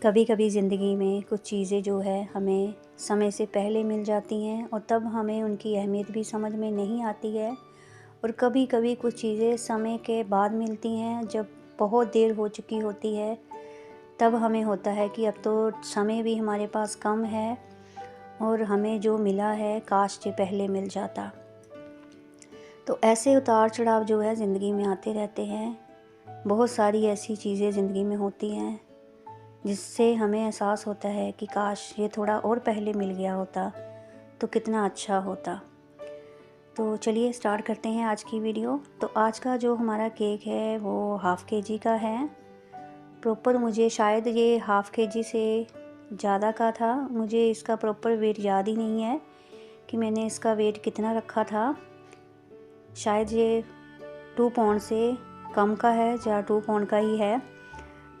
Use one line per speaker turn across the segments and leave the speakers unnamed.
कभी कभी ज़िंदगी में कुछ चीज़ें जो है हमें समय से पहले मिल जाती हैं और तब हमें उनकी अहमियत भी समझ में नहीं आती है। और कभी कभी कुछ चीज़ें समय के बाद मिलती हैं, जब बहुत देर हो चुकी होती है तब हमें होता है कि अब तो समय भी हमारे पास कम है और हमें जो मिला है काश ये पहले मिल जाता। तो ऐसे उतार चढ़ाव जो है ज़िंदगी में आते रहते हैं। बहुत सारी ऐसी चीज़ें ज़िंदगी में होती हैं जिससे हमें एहसास होता है कि काश ये थोड़ा और पहले मिल गया होता तो कितना अच्छा होता। तो चलिए स्टार्ट करते हैं आज की वीडियो। तो आज का जो हमारा केक है वो हाफ़ केजी का है। प्रॉपर मुझे शायद ये हाफ़ केजी से ज़्यादा का था। मुझे इसका प्रॉपर वेट याद ही नहीं है कि मैंने इसका वेट कितना रखा था। शायद ये 2 पाउंड से कम का है या 2 पाउंड का ही है।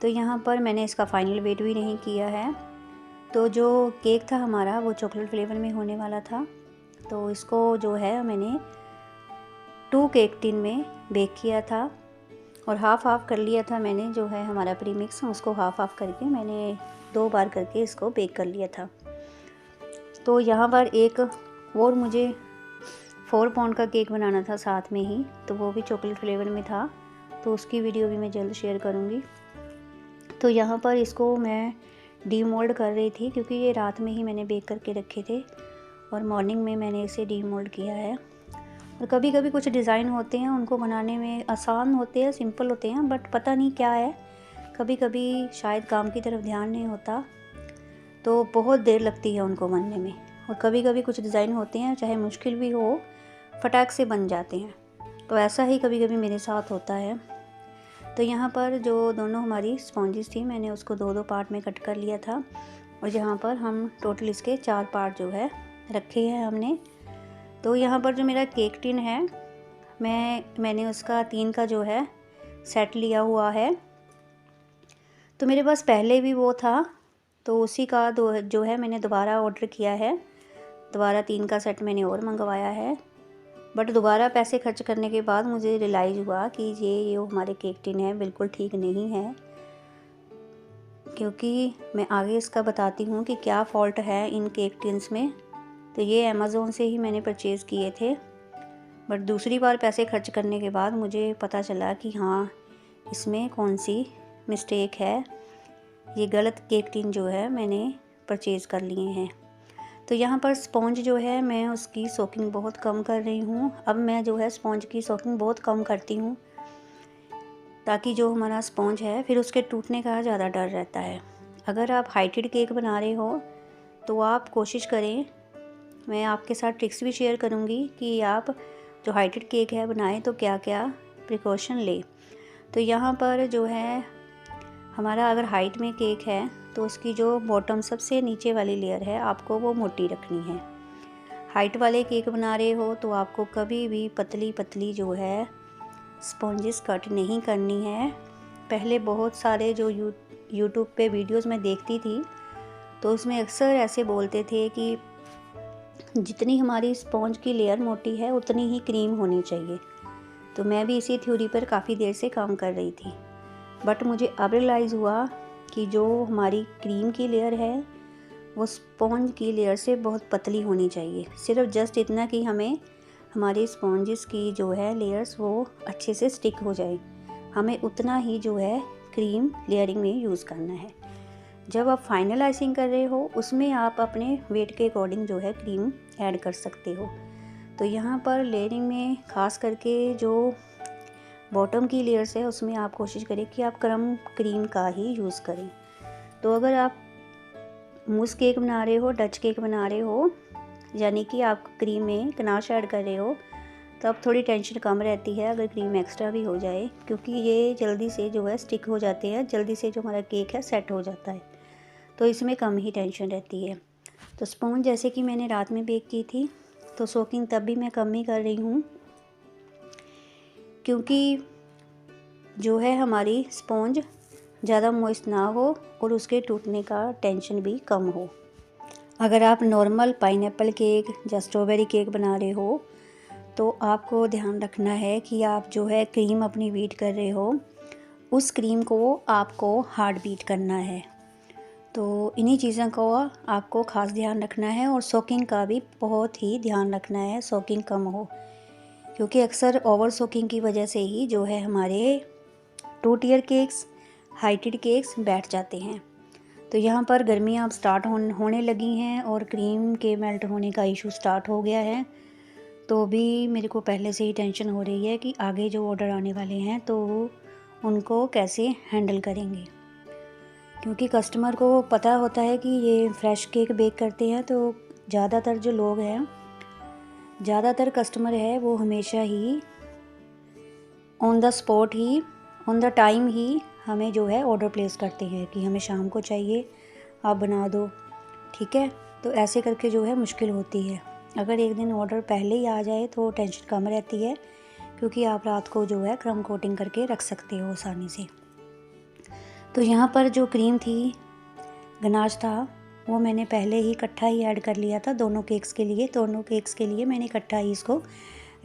तो यहाँ पर मैंने इसका फ़ाइनल वेट भी नहीं किया है। तो जो केक था हमारा वो चॉकलेट फ्लेवर में होने वाला था। तो इसको जो है मैंने 2 केक टिन में बेक किया था और हाफ़ कर लिया था। मैंने जो है हमारा प्रीमिक्स उसको हाफ़ करके मैंने 2 बार करके इसको बेक कर लिया था। तो यहाँ पर एक और मुझे 4 पाउंड का केक बनाना था साथ में ही, तो वो भी चॉकलेट फ्लेवर में था। तो उसकी वीडियो भी मैं जल्द शेयर करूँगी। तो यहाँ पर इसको मैं डीमोल्ड कर रही थी क्योंकि ये रात में ही मैंने बेक करके रखे थे और मॉर्निंग में मैंने इसे डीमोल्ड किया है। और कभी कभी कुछ डिज़ाइन होते हैं उनको बनाने में आसान होते हैं, सिंपल होते हैं, बट पता नहीं क्या है, कभी कभी शायद काम की तरफ ध्यान नहीं होता तो बहुत देर लगती है उनको बनने में। और कभी कभी कुछ डिज़ाइन होते हैं चाहे मुश्किल भी हो फटाक से बन जाते हैं। तो ऐसा ही कभी कभी मेरे साथ होता है। तो यहाँ पर जो दोनों हमारी स्पॉन्जेस थी मैंने उसको 2-2 पार्ट में कट कर लिया था और यहाँ पर हम टोटल इसके 4 पार्ट जो है रखे हैं हमने। तो यहाँ पर जो मेरा केक टिन है मैंने उसका 3 का जो है सेट लिया हुआ है। तो मेरे पास पहले भी वो था तो उसी का जो है मैंने दोबारा ऑर्डर किया है। दोबारा 3 का सेट मैंने और मंगवाया है। बट दोबारा पैसे खर्च करने के बाद मुझे रियलाइज़ हुआ कि ये हमारे केक टिन है बिल्कुल ठीक नहीं है, क्योंकि मैं आगे इसका बताती हूँ कि क्या फ़ॉल्ट है इन केक टिन्स में। तो ये अमेज़ोन से ही मैंने परचेज़ किए थे, बट दूसरी बार पैसे खर्च करने के बाद मुझे पता चला कि हाँ इसमें कौन सी मिस्टेक है। ये गलत केक टिन जो है मैंने परचेज़ कर लिए हैं। तो यहाँ पर स्पॉन्ज जो है मैं उसकी सोकिंग बहुत कम कर रही हूँ। अब मैं जो है स्पॉन्ज की सोकिंग बहुत कम करती हूँ ताकि जो हमारा स्पॉन्ज है फिर उसके टूटने का ज़्यादा डर रहता है। अगर आप हाइटेड केक बना रहे हो तो आप कोशिश करें, मैं आपके साथ ट्रिक्स भी शेयर करूँगी कि आप जो हाइटेड केक है बनाएं तो क्या क्या प्रिकॉशन लें। तो यहाँ पर जो है हमारा अगर हाइट में केक है तो उसकी जो बॉटम सबसे नीचे वाली लेयर है आपको वो मोटी रखनी है। हाइट वाले केक बना रहे हो तो आपको कभी भी पतली पतली जो है स्पॉन्जेस कट नहीं करनी है। पहले बहुत सारे जो यूट्यूब पे वीडियोस में देखती थी तो उसमें अक्सर ऐसे बोलते थे कि जितनी हमारी स्पॉन्ज की लेयर मोटी है उतनी ही क्रीम होनी चाहिए। तो मैं भी इसी थ्योरी पर काफ़ी देर से काम कर रही थी, बट मुझे अब रियलाइज़ हुआ कि जो हमारी क्रीम की लेयर है वो स्पॉन्ज की लेयर से बहुत पतली होनी चाहिए। सिर्फ जस्ट इतना कि हमें हमारी स्पॉन्जेस की जो है लेयर्स वो अच्छे से स्टिक हो जाए, हमें उतना ही जो है क्रीम लेयरिंग में यूज़ करना है। जब आप फाइनल आइसिंग कर रहे हो उसमें आप अपने वेट के अकॉर्डिंग जो है क्रीम ऐड कर सकते हो। तो यहाँ पर लेयरिंग में ख़ास करके जो बॉटम की लेयर्स है उसमें आप कोशिश करें कि आप कम क्रीम का ही यूज़ करें। तो अगर आप मूस केक बना रहे हो, डच केक बना रहे हो, यानी कि आप क्रीम में गनाश ऐड कर रहे हो, तो अब थोड़ी टेंशन कम रहती है अगर क्रीम एक्स्ट्रा भी हो जाए, क्योंकि ये जल्दी से जो है स्टिक हो जाते हैं, जल्दी से जो हमारा केक है सेट हो जाता है। तो इसमें कम ही टेंशन रहती है। तो स्पॉन्ज जैसे कि मैंने रात में बेक की थी तो सोकिंग तब भी मैं कम ही कर रही हूँ, क्योंकि जो है हमारी स्पॉन्ज ज़्यादा मॉइस्ट ना हो और उसके टूटने का टेंशन भी कम हो। अगर आप नॉर्मल पाइनएप्पल केक या स्ट्रॉबेरी केक बना रहे हो तो आपको ध्यान रखना है कि आप जो है क्रीम अपनी बीट कर रहे हो उस क्रीम को आपको हार्ड बीट करना है। तो इन्हीं चीज़ों को आपको ख़ास ध्यान रखना है और सोकिंग का भी बहुत ही ध्यान रखना है, सोकिंग कम हो, क्योंकि अक्सर ओवर सोकिंग की वजह से ही जो है हमारे 2 टियर केक्स, हाइटेड केक्स बैठ जाते हैं। तो यहाँ पर गर्मियाँ अब स्टार्ट होने लगी हैं और क्रीम के मेल्ट होने का इशू स्टार्ट हो गया है। तो भी मेरे को पहले से ही टेंशन हो रही है कि आगे जो ऑर्डर आने वाले हैं तो उनको कैसे हैंडल करेंगे, क्योंकि कस्टमर को पता होता है कि ये फ्रेश केक बेक करते हैं। तो ज़्यादातर जो लोग हैं, ज़्यादातर कस्टमर है वो हमेशा ही ऑन द स्पॉट ही, ऑन द टाइम ही हमें जो है ऑर्डर प्लेस करते हैं कि हमें शाम को चाहिए, आप बना दो, ठीक है। तो ऐसे करके जो है मुश्किल होती है। अगर एक दिन ऑर्डर पहले ही आ जाए तो टेंशन कम रहती है, क्योंकि आप रात को जो है क्रम कोटिंग करके रख सकते हो आसानी से। तो यहाँ पर जो क्रीम थी, गनाश था, वो मैंने पहले ही इकट्ठा ही ऐड कर लिया था दोनों केक्स के लिए मैंने इकट्ठा ही इसको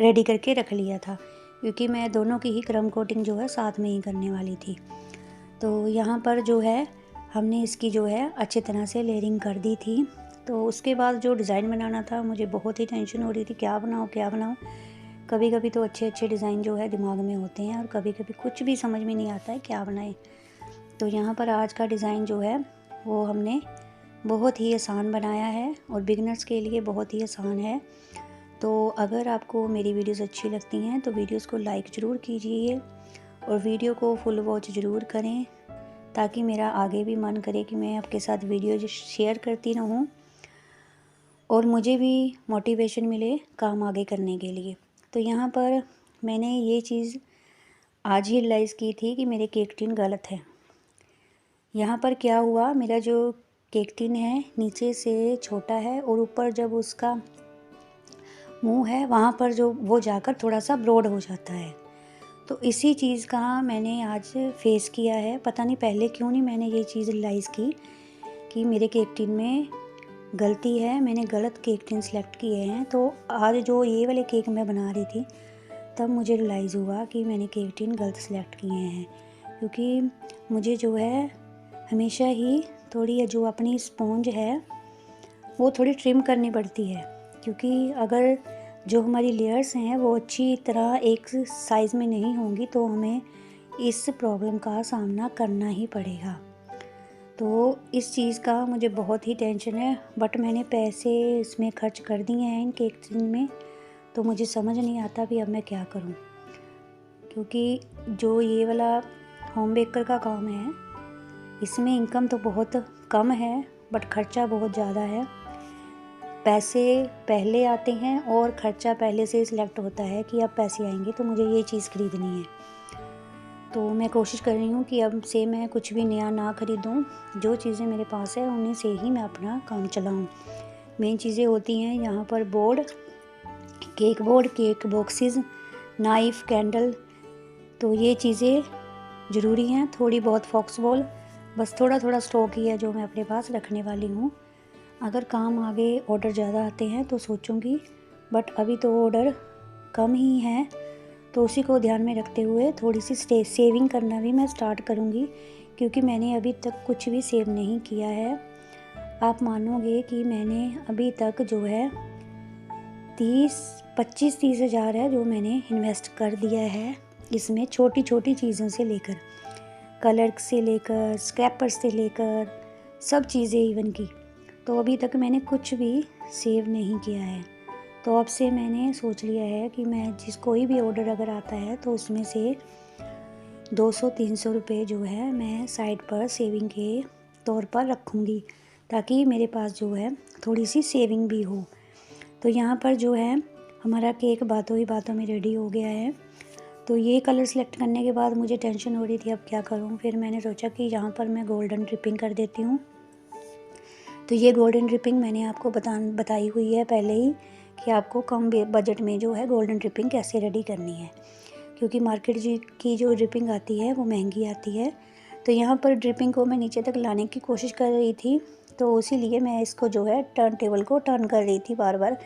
रेडी करके रख लिया था, क्योंकि मैं दोनों की ही क्रम कोटिंग जो है साथ में ही करने वाली थी। तो यहाँ पर जो है हमने इसकी जो है अच्छी तरह से लेयरिंग कर दी थी। तो उसके बाद जो डिज़ाइन बनाना था, मुझे बहुत ही टेंशन हो रही थी, क्या बनाऊँ। कभी कभी तो अच्छे डिज़ाइन जो है दिमाग में होते हैं और कभी कभी कुछ भी समझ में नहीं आता है क्या बनाएं। तो यहाँ पर आज का डिज़ाइन जो है वो हमने बहुत ही आसान बनाया है और बिगनर्स के लिए बहुत ही आसान है। तो अगर आपको मेरी वीडियोस अच्छी लगती हैं तो वीडियोस को लाइक ज़रूर कीजिए और वीडियो को फुल वॉच ज़रूर करें, ताकि मेरा आगे भी मन करे कि मैं आपके साथ वीडियो शेयर करती रहूं और मुझे भी मोटिवेशन मिले काम आगे करने के लिए। तो यहाँ पर मैंने ये चीज़ आज ही रियलाइज़ की थी कि मेरे केक टिन गलत है। यहाँ पर क्या हुआ, मेरा जो केक टिन है नीचे से छोटा है और ऊपर जब उसका मुंह है वहाँ पर जो वो जाकर थोड़ा सा ब्रॉड हो जाता है। तो इसी चीज़ का मैंने आज फेस किया है। पता नहीं पहले क्यों नहीं मैंने ये चीज़ रियलाइज़ की कि मेरे केक टिन में गलती है, मैंने गलत केक टिन सेलेक्ट किए हैं। तो आज जो ये वाले केक मैं बना रही थी तब मुझे रियलाइज़ हुआ कि मैंने केक टिन गलत सेलेक्ट किए हैं, क्योंकि मुझे जो है हमेशा ही थोड़ी जो अपनी स्पॉन्ज है वो थोड़ी ट्रिम करनी पड़ती है, क्योंकि अगर जो हमारी लेयर्स हैं वो अच्छी तरह एक साइज़ में नहीं होंगी तो हमें इस प्रॉब्लम का सामना करना ही पड़ेगा। तो इस चीज़ का मुझे बहुत ही टेंशन है, बट मैंने पैसे इसमें खर्च कर दिए हैं इन केक टिन में। तो मुझे समझ नहीं आता भी अब मैं क्या करूं, क्योंकि जो ये वाला होम बेकर का काम है इसमें इनकम तो बहुत कम है बट खर्चा बहुत ज़्यादा है। पैसे पहले आते हैं और ख़र्चा पहले से सिलेक्ट होता है कि अब पैसे आएंगे तो मुझे ये चीज़ ख़रीदनी है। तो मैं कोशिश कर रही हूँ कि अब से मैं कुछ भी नया ना ख़रीदूँ, जो चीज़ें मेरे पास है उन्हीं से ही मैं अपना काम चलाऊँ। मेन चीज़ें होती हैं यहाँ पर board, cake boxes, knife, candle, तो ये चीज़ें ज़रूरी हैं। थोड़ी बहुत फॉक्स बॉल, बस थोड़ा स्टॉक ही है जो मैं अपने पास रखने वाली हूँ। अगर काम आगे ऑर्डर ज़्यादा आते हैं तो सोचूंगी, बट अभी तो ऑर्डर कम ही है, तो उसी को ध्यान में रखते हुए थोड़ी सी सेविंग करना भी मैं स्टार्ट करूंगी, क्योंकि मैंने अभी तक कुछ भी सेव नहीं किया है। आप मानोगे कि मैंने अभी तक जो है 25-30 हज़ार है जो मैंने इन्वेस्ट कर दिया है इसमें, छोटी चीज़ों से लेकर, कलर से लेकर, स्क्रैपर से लेकर, सब चीज़ें इवन की। तो अभी तक मैंने कुछ भी सेव नहीं किया है। तो अब से मैंने सोच लिया है कि मैं कोई भी ऑर्डर अगर आता है तो उसमें से 200-300 रुपये जो है मैं साइड पर सेविंग के तौर पर रखूँगी, ताकि मेरे पास जो है थोड़ी सी सेविंग भी हो। तो यहाँ पर जो है हमारा केक बातों ही बातों में रेडी हो गया है। तो ये कलर सेलेक्ट करने के बाद मुझे टेंशन हो रही थी अब क्या करूँ। फिर मैंने सोचा कि यहाँ पर मैं गोल्डन ड्रिपिंग कर देती हूँ। तो ये गोल्डन ड्रिपिंग मैंने आपको बताई हुई है पहले ही कि आपको कम बजट में जो है गोल्डन ड्रिपिंग कैसे रेडी करनी है, क्योंकि मार्केट की जो ड्रिपिंग आती है वो महंगी आती है। तो यहाँ पर ड्रिपिंग को मैं नीचे तक लाने की कोशिश कर रही थी, तो इसीलिए मैं इसको जो है टर्न टेबल को टर्न कर रही थी बार बार,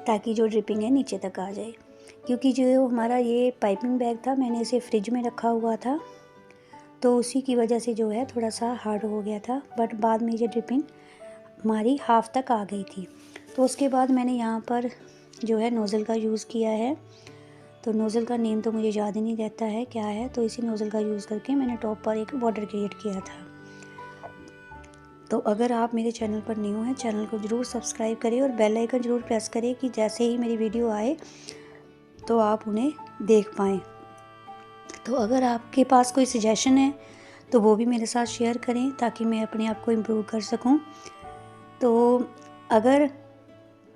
ताकि जो ड्रिपिंग है नीचे तक आ जाए। क्योंकि जो हमारा ये पाइपिंग बैग था मैंने इसे फ्रिज में रखा हुआ था, तो उसी की वजह से जो है थोड़ा सा हार्ड हो गया था, बट बाद में ये ड्रिपिंग हमारी हाफ़ तक आ गई थी। तो उसके बाद मैंने यहाँ पर जो है नोज़ल का यूज़ किया है। तो नोज़ल का नेम तो मुझे याद ही नहीं रहता है क्या है, तो इसी नोज़ल का यूज़ करके मैंने टॉप पर एक बॉर्डर क्रिएट किया था। तो अगर आप मेरे चैनल पर न्यू हैं, चैनल को ज़रूर सब्सक्राइब करें और बेल आइकन ज़रूर प्रेस करें कि जैसे ही मेरी वीडियो आए तो आप उन्हें देख पाएँ। तो अगर आपके पास कोई सजेशन है तो वो भी मेरे साथ शेयर करें ताकि मैं अपने आप को इम्प्रूव कर सकूं। तो अगर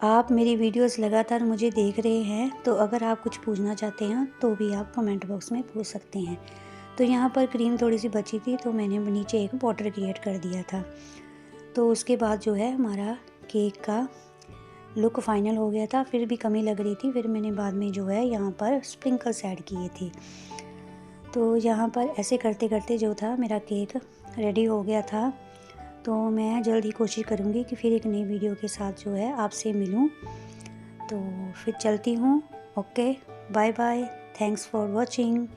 आप मेरी वीडियोस लगातार मुझे देख रहे हैं तो अगर आप कुछ पूछना चाहते हैं तो भी आप कमेंट बॉक्स में पूछ सकते हैं। तो यहाँ पर क्रीम थोड़ी सी बची थी तो मैंने नीचे एक बॉर्डर क्रिएट कर दिया था। तो उसके बाद जो है हमारा केक का लुक फाइनल हो गया था। फिर भी कमी लग रही थी, फिर मैंने बाद में जो है यहाँ पर स्प्रिंकल्स ऐड किए थे। तो यहाँ पर ऐसे करते करते जो था मेरा केक रेडी हो गया था। तो मैं जल्द ही कोशिश करूँगी कि फिर एक नई वीडियो के साथ जो है आपसे मिलूँ। तो फिर चलती हूँ। Okay, bye bye, thanks for watching.